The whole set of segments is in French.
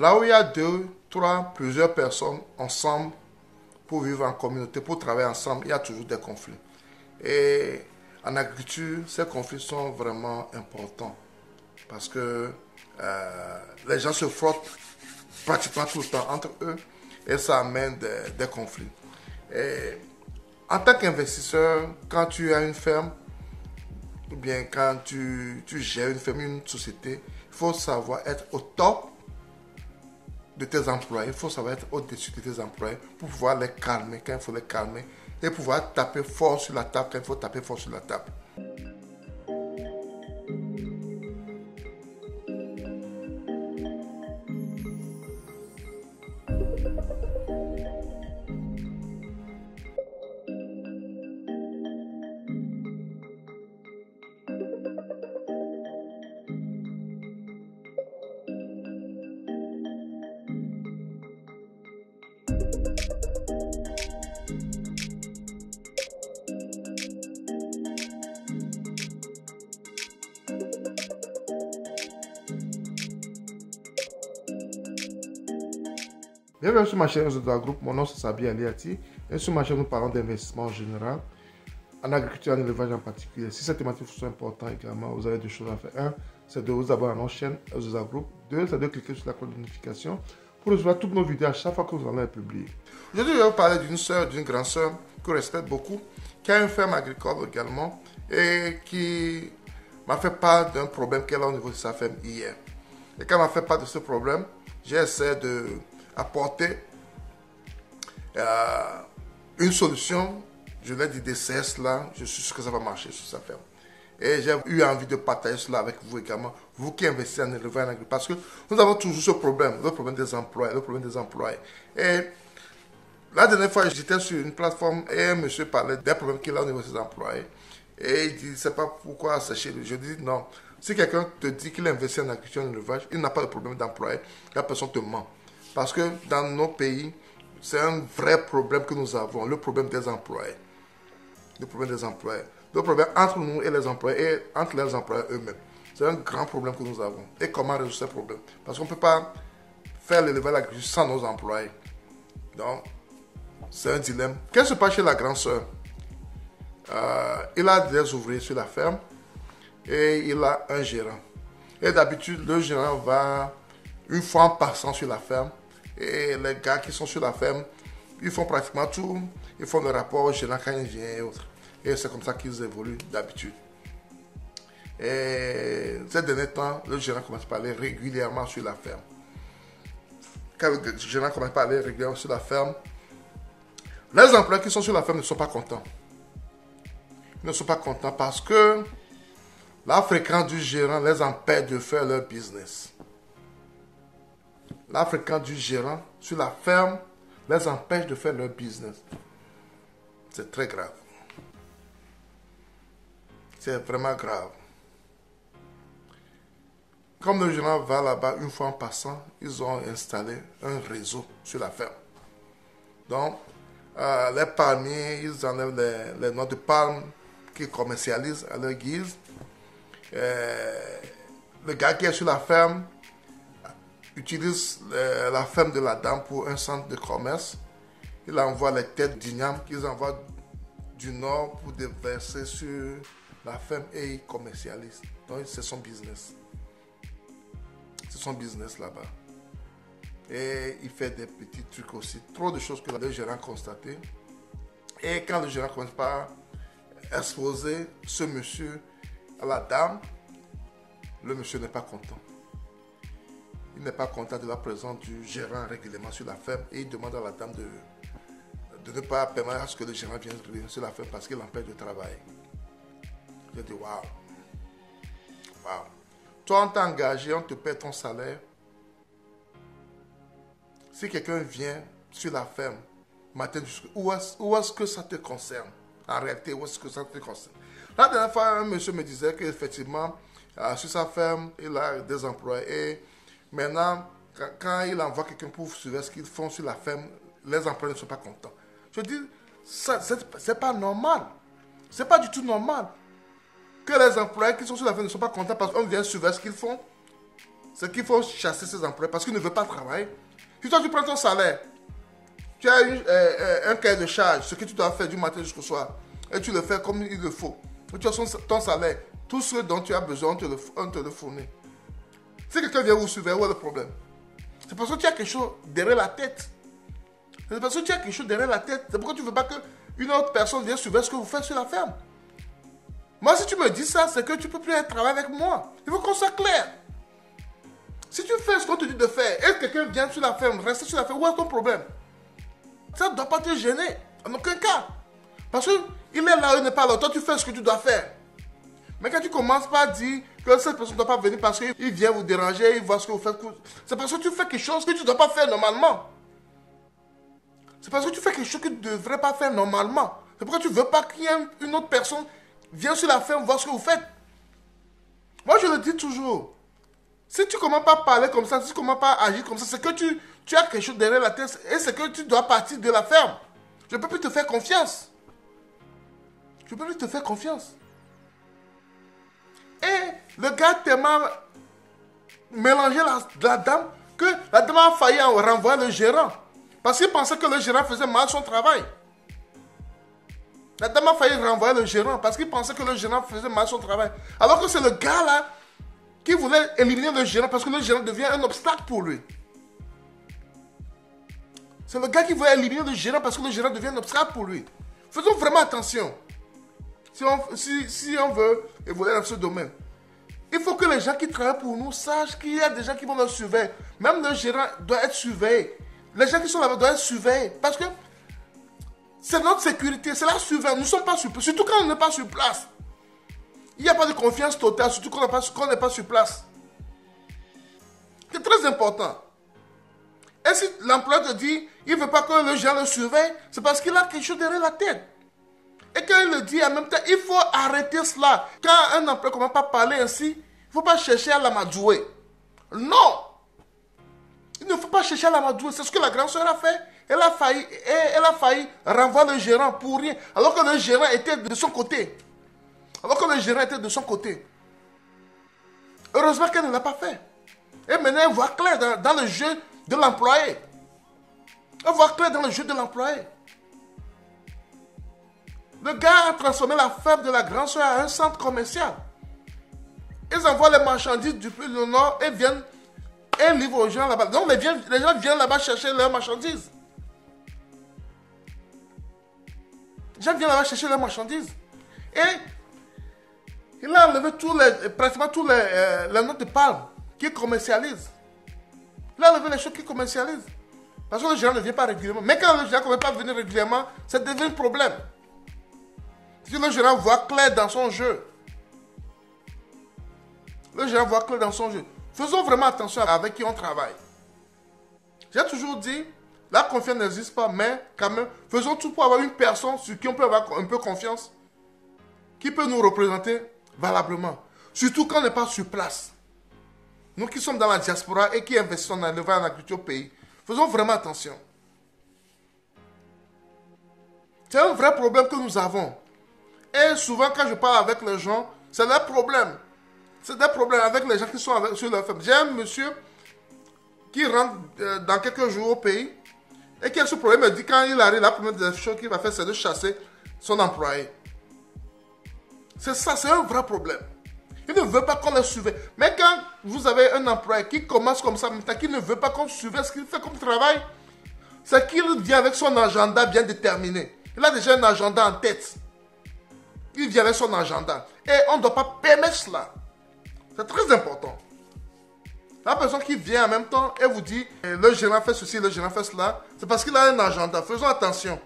là où il y a deux, trois, plusieurs personnes ensemble pour vivre en communauté, pour travailler ensemble, il y a toujours des conflits. Et en agriculture, ces conflits sont vraiment importants parce que les gens se frottent pratiquement tout le temps entre eux et ça amène des conflits. Et en tant qu'investisseur, quand tu as une ferme, ou bien quand tu gères une ferme, une société, il faut savoir être au top de tes employés, il faut savoir être au-dessus de tes employés pour pouvoir les calmer quand il faut les calmer et pouvoir taper fort sur la table quand il faut taper fort sur la table. Bienvenue sur ma chaîne Ozoda Group, mon nom c'est Sabi Aliati et sur ma chaîne nous parlons d'investissement en général, en agriculture et en élevage en particulier. Si cette thématique vous est importante également, vous avez deux choses à faire. Un, c'est de vous abonner à notre chaîne Ozoda Group. Deux, c'est de cliquer sur la cloche de notification pour recevoir toutes nos vidéos à chaque fois que nous allons les publier. Aujourd'hui, je vais vous parler d'une soeur, d'une grande soeur que je respecte beaucoup, qui a une ferme agricole également et qui m'a fait part d'un problème qu'elle a au niveau de sa ferme hier. Et quand elle m'a fait part de ce problème, j'ai essayé de apporter une solution. Je l'ai dit d'essayer cela, je suis sûr que ça va marcher sur sa ferme. Et j'ai eu envie de partager cela avec vous également, vous qui investissez en élevage en agriculture, parce que nous avons toujours ce problème, le problème des emplois, le problème des employés. Et la dernière fois, j'étais sur une plateforme et un monsieur parlait des problèmes qu'il a au niveau de ses employés. Et il dit, je ne sais pas pourquoi c'est chez lui. Je dis non. Si quelqu'un te dit qu'il investit en agriculture et en élevage, il n'a pas de problème d'employé, la personne te ment. Parce que dans nos pays, c'est un vrai problème que nous avons, le problème des employés. Le problème des employés. Le problème entre nous et les employés et entre les employés eux-mêmes. C'est un grand problème que nous avons. Et comment résoudre ce problème? Parce qu'on ne peut pas faire l'élevage agriculture sans nos employés. Donc, c'est un dilemme. Qu'est-ce qui se passe chez la grande sœur? Il a des ouvriers sur la ferme et il a un gérant. Et d'habitude, le gérant va une fois en passant sur la ferme. Et les gars qui sont sur la ferme, ils font pratiquement tout. Ils font le rapport au gérant quand il vient et autres. Et c'est comme ça qu'ils évoluent d'habitude. Et ces derniers temps, le gérant commence à aller régulièrement sur la ferme. Quand le gérant commence à aller régulièrement sur la ferme, les employés qui sont sur la ferme ne sont pas contents. Ils ne sont pas contents parce que la fréquence du gérant les empêche de faire leur business. La fréquence du gérant sur la ferme les empêche de faire leur business. C'est très grave. C'est vraiment grave. Comme le gérant va là-bas une fois en passant, ils ont installé un réseau sur la ferme. Donc, les palmiers, ils enlèvent les noix de palme qu'ils commercialisent à leur guise. Le gars qui est sur la ferme utilise la ferme de la dame pour un centre de commerce. Il envoie les têtes d'igname qu'ils envoient du nord pour déverser sur la ferme et il commercialise. Donc c'est son business. C'est son business là-bas. Et il fait des petits trucs aussi. Trop de choses que le gérant a constaté. Et quand le gérant commence par exposer ce monsieur à la dame, le monsieur n'est pas content. Il n'est pas content de la présence du gérant régulièrement sur la ferme et il demande à la dame de ne pas permettre à ce que le gérant vienne sur la ferme parce qu'il l'empêche de travailler. Je dis waouh. Waouh. Toi, on t'a engagé, on te paie ton salaire. Si quelqu'un vient sur la ferme, matin jusqu'à où est-ce que ça te concerne? En réalité, où est-ce que ça te concerne? La dernière fois, un monsieur me disait qu'effectivement, sur sa ferme, il a des employés. Et maintenant, quand il envoie quelqu'un pour suivre ce qu'ils font sur la ferme, les employés ne sont pas contents. Je dis, c'est pas normal. C'est pas du tout normal que les employés qui sont sur la ferme ne sont pas contents parce qu'on vient suivre ce qu'ils font. c'est qu'il faut chasser ces employés parce qu'ils ne veulent pas travailler. Si toi, tu prends ton salaire, tu as un cahier de charge, ce que tu dois faire du matin jusqu'au soir, et tu le fais comme il le faut. Et tu as ton salaire, tout ce dont tu as besoin, on te le fournit. Si quelqu'un vient vous surveiller, où est le problème? C'est parce que tu as quelque chose derrière la tête. C'est parce que tu as quelque chose derrière la tête. C'est pourquoi tu ne veux pas qu'une autre personne vienne surveiller ce que vous faites sur la ferme. Moi, si tu me dis ça, c'est que tu ne peux plus être travailler avec moi. Il faut qu'on soit clair. Si tu fais ce qu'on te dit de faire et quelqu'un vient sur la ferme, reste sur la ferme, où est ton problème? Ça ne doit pas te gêner. En aucun cas. Parce qu'il est là, il n'est pas là. Toi, tu fais ce que tu dois faire. Mais quand tu commences par dire que cette personne ne doit pas venir parce qu'il vient vous déranger, il voit ce que vous faites, c'est parce que tu fais quelque chose que tu ne dois pas faire normalement. C'est parce que tu fais quelque chose que tu ne devrais pas faire normalement. C'est pourquoi tu ne veux pas qu'il y ait une autre personne vienne sur la ferme voir ce que vous faites. Moi, je le dis toujours. Si tu ne commences pas à parler comme ça, si tu ne commences pas à agir comme ça, c'est que tu as quelque chose derrière la tête et c'est que tu dois partir de la ferme. Je ne peux plus te faire confiance. Je ne peux plus te faire confiance. Et le gars tellement mélangé la dame que la dame a failli renvoyer le gérant. Parce qu'il pensait que le gérant faisait mal son travail. La dame a failli renvoyer le gérant parce qu'il pensait que le gérant faisait mal son travail. Alors que c'est le gars là qui voulait éliminer le gérant parce que le gérant devient un obstacle pour lui. C'est le gars qui voulait éliminer le gérant parce que le gérant devient un obstacle pour lui. Faisons vraiment attention. Si on veut évoluer dans ce domaine, il faut que les gens qui travaillent pour nous sachent qu'il y a des gens qui vont le surveiller. Même le gérant doit être surveillé. Les gens qui sont là-bas doivent être surveillés. Parce que c'est notre sécurité, c'est la surveillance. Nous ne sommes pas sur place. Surtout quand on n'est pas sur place. Il n'y a pas de confiance totale, surtout quand on n'est pas sur place. C'est très important. Et si l'employeur te dit, il ne veut pas que le gérant le surveille, c'est parce qu'il a quelque chose derrière la tête. Et quand il le dit en même temps, il faut arrêter cela. Quand un employé ne commence pas à parler ainsi, il ne faut pas chercher à l'amadouer. Non! Il ne faut pas chercher à l'amadouer. C'est ce que la grande sœur a fait. Elle a failli renvoyer le gérant pour rien. Alors que le gérant était de son côté. Heureusement qu'elle ne l'a pas fait. Et maintenant, elle voit clair dans le jeu de l'employé. Le gars a transformé la ferme de la grande sœur en un centre commercial. Ils envoient les marchandises du plus du nord et viennent et livrent aux gens là-bas. Donc les gens viennent là-bas chercher leurs marchandises. Et il a enlevé pratiquement tous les notes de palme qui commercialisent. Il a enlevé les choses qui commercialisent. Parce que le gérant ne vient pas régulièrement. Mais quand le gérant ne commence pas à venir régulièrement, ça devient un problème. Si le gérant voit clair dans son jeu. Faisons vraiment attention avec qui on travaille. J'ai toujours dit, la confiance n'existe pas, mais quand même, faisons tout pour avoir une personne sur qui on peut avoir un peu confiance, qui peut nous représenter valablement. Surtout quand on n'est pas sur place. Nous qui sommes dans la diaspora et qui investissons dans l'élevage et l'agriculture au pays, faisons vraiment attention. C'est un vrai problème que nous avons. Et souvent, quand je parle avec les gens, c'est des problèmes. C'est des problèmes avec les gens qui sont sur leur ferme. J'ai un monsieur qui rentre dans quelques jours au pays et qui a ce problème. Il me dit quand il arrive, la première des choses qu'il va faire, c'est de chasser son employé. C'est ça, c'est un vrai problème. Il ne veut pas qu'on le surveille. Mais quand vous avez un employé qui commence comme ça, qui ne veut pas qu'on surveille ce qu'il fait comme travail, c'est qu'il vient avec son agenda bien déterminé. Il a déjà un agenda en tête. Il vient avec son agenda. Et on ne doit pas permettre cela. C'est très important. La personne qui vient en même temps et vous dit le gérant fait ceci, le gérant fait cela, c'est parce qu'il a un agenda. Faisons attention.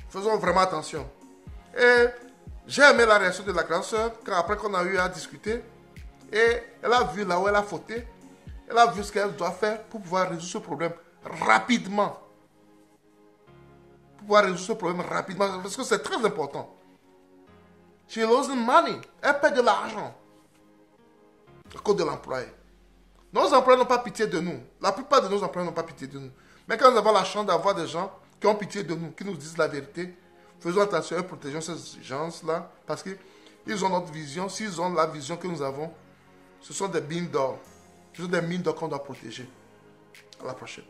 Faisons vraiment attention. Et j'ai aimé la réaction de la grande sœur après qu'on a eu à discuter. Et elle a vu là où elle a fauté. Elle a vu ce qu'elle doit faire pour pouvoir résoudre ce problème rapidement. Parce que c'est très important. She loses money. Elle perd de l'argent. À cause de l'employé. Nos employés n'ont pas pitié de nous. La plupart de nos employés n'ont pas pitié de nous. Mais quand nous avons la chance d'avoir des gens qui ont pitié de nous, qui nous disent la vérité, faisons attention et protégeons ces gens-là parce qu'ils ont notre vision. S'ils ont la vision que nous avons, ce sont des mines d'or. Ce sont des mines qu'on doit protéger. À la prochaine.